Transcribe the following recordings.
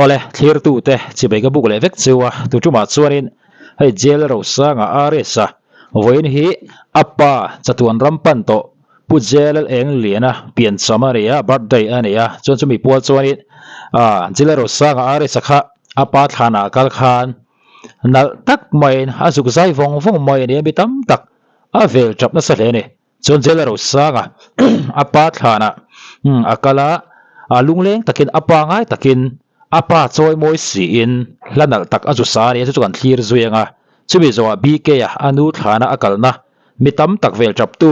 ole thlir tu te chi be ka buk le vek chewa tu tuma chuanin hei jail ro sanga aresa voin hi apa chatuan rampan to pu jail eng liana pian samaria birthday ania chon chumi pol chuanin jail ro sanga aresa kha apa thana kal khan nal tak mai azuk zai vong vong mai ni mi tam tak a vel chap na sa le ni chon jail ro sanga apa thana akala lungleng takin apa ngai takin apa choi moi si in lanal tak azu sa ni chu kan thlir zuenga chumi zo bk ya anu thana akalna mitam tak vel chap tu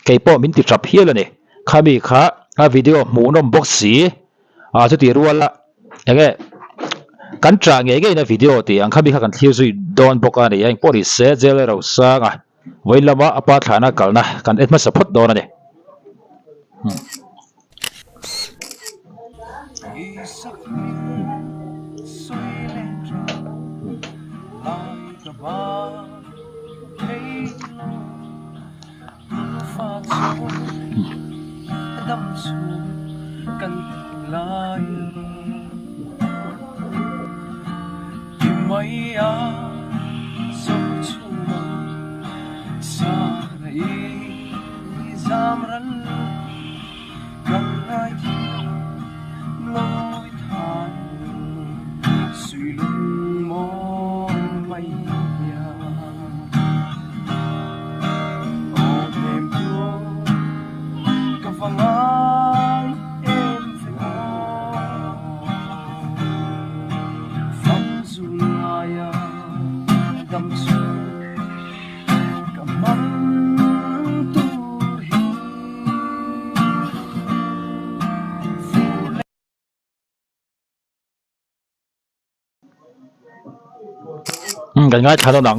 keipo min ti chap hial ani khami kha a video munom box si chu ti ruala enge kan tra nge ge na video ti ang khami kha kan thlir zui don boka ni ang pori se jel ro sanga voilama apa thana kalna kan etma support don ani gần ngay thả đâu nặng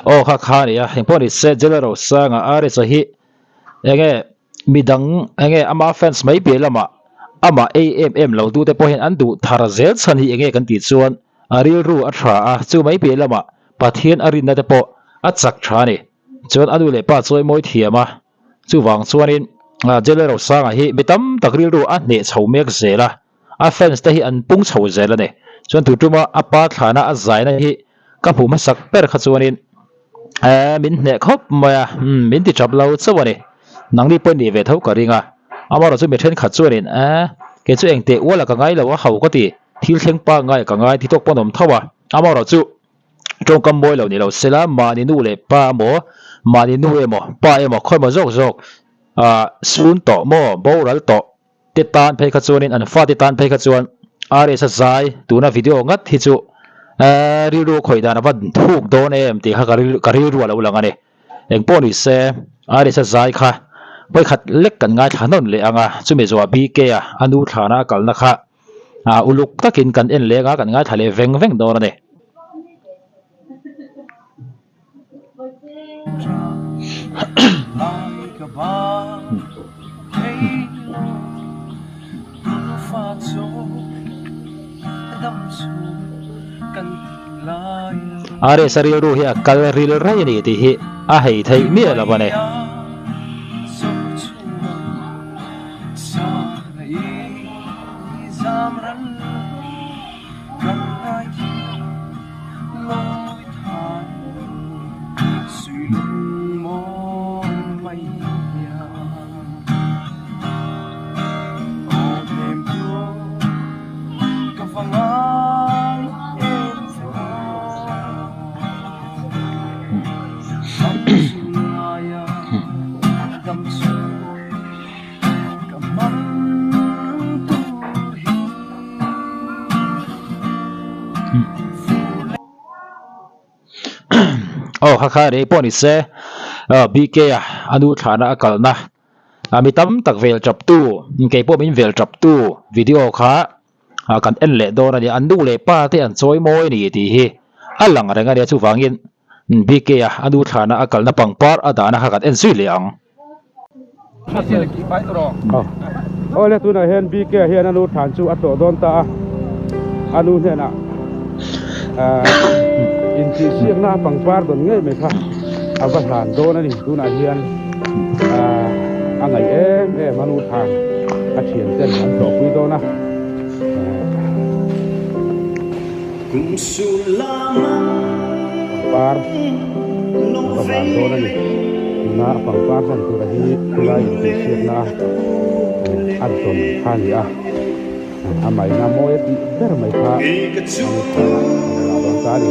o kha kha ni hình poni se jelero sanga are cha hi enge midang enge ama fans mai pe lama ama lo tu te pohin an du thar zel chan hi enge kan ti chuan aril ru athra a chu mai pe lama pathian arin na te po achak thani chuan anu le pa choi moi thiama chu wang chuanin jelero sanga hi mitam takril ru a ne chhomek zela a fans te hi an pung chho zela ne chuan tu tuma apa thana a zaina hi ka phu ma sak per kha chuanin min ne khop maya min ti chap lo chawani nangni pon ni ve thau ka ringa amaro chu me then kha chuanin ke chu engte wala ka ngai lo wa hau ko ti thil thleng pa ngai ka ngai thi tok ponom thawa amaro chu trong kam boy lo ni lo sela mani nu le pa mo mani nu emo pa emo khoi mo jok jok sun to mo boral to te tan phei kha chuanin an fa te tan phei kha chuan are sa zai tuna video ngat hi chu riru khoi dana van thuk don em ti kha kariru lo langane eng poni se are sa zai kha pai khat lek kan ngai thanon le anga chumi zo bk a anu thana kalna kha uluk takin kan en lenga kan ngai thale veng veng don ne are sariru hi kal ril rai ni ti hi a hei thei mi la bane oh kha re pon se bk anu thana akalna mi tam tak vel chap tu ke po min vel chap tu video kha kan en le do na ni an du le pa te an choi moi ni ti hi alang renga re chu wangin bk anu thana akalna pangpar adana kha kan en sui le ang ole tu na hen bk hian anu than chu ato don ta anu he na in chi siang na pangpar don ngai me kha awasan do na ni tu na hian angai anu than a thian ten an to pui do na pangpar awasan do na ni na pangpar san tu ra hi tulai in chi siang na an ton khan ya amai na moe ti ber mai kha don ta ni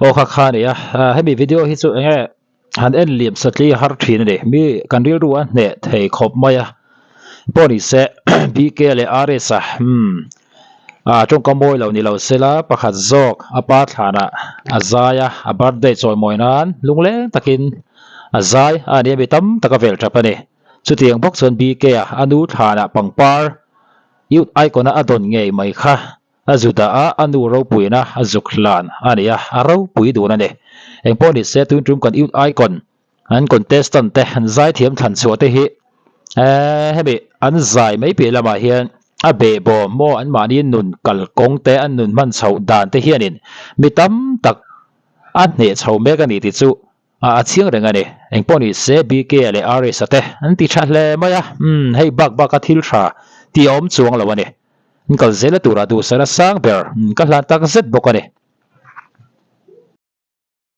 oh kha ni hay mi video hi chu nge han en liam satli har thin ne mi kan ril ruwa ne thei khop maya poni se bk le rs trong kamoi lo ni lo sela pakhat zok apa thana azaya a birthday choi moinan lungle takin azai ani mi tam takavel tapani chutiang bok chon bk anu thana pangpar yut icona adon ngei mai kha azuda anu ro puina azuklan ania aro pui du na ne engponi se tun trum kan yut icon an contestant te an zai thiam than chu te hi hemi an zai mai pi lama hian a be bo mo an mani nun kal kong te an nun man chho dan te hianin mi tam tak an hne chho mek ani ti chu a chiang reng ani engponi se bk le rs ate an ti tha hle maya hei bak a thil tha ti om chuang lo ani kal zela tura du sara sang ber ka hlan tak zet bok ani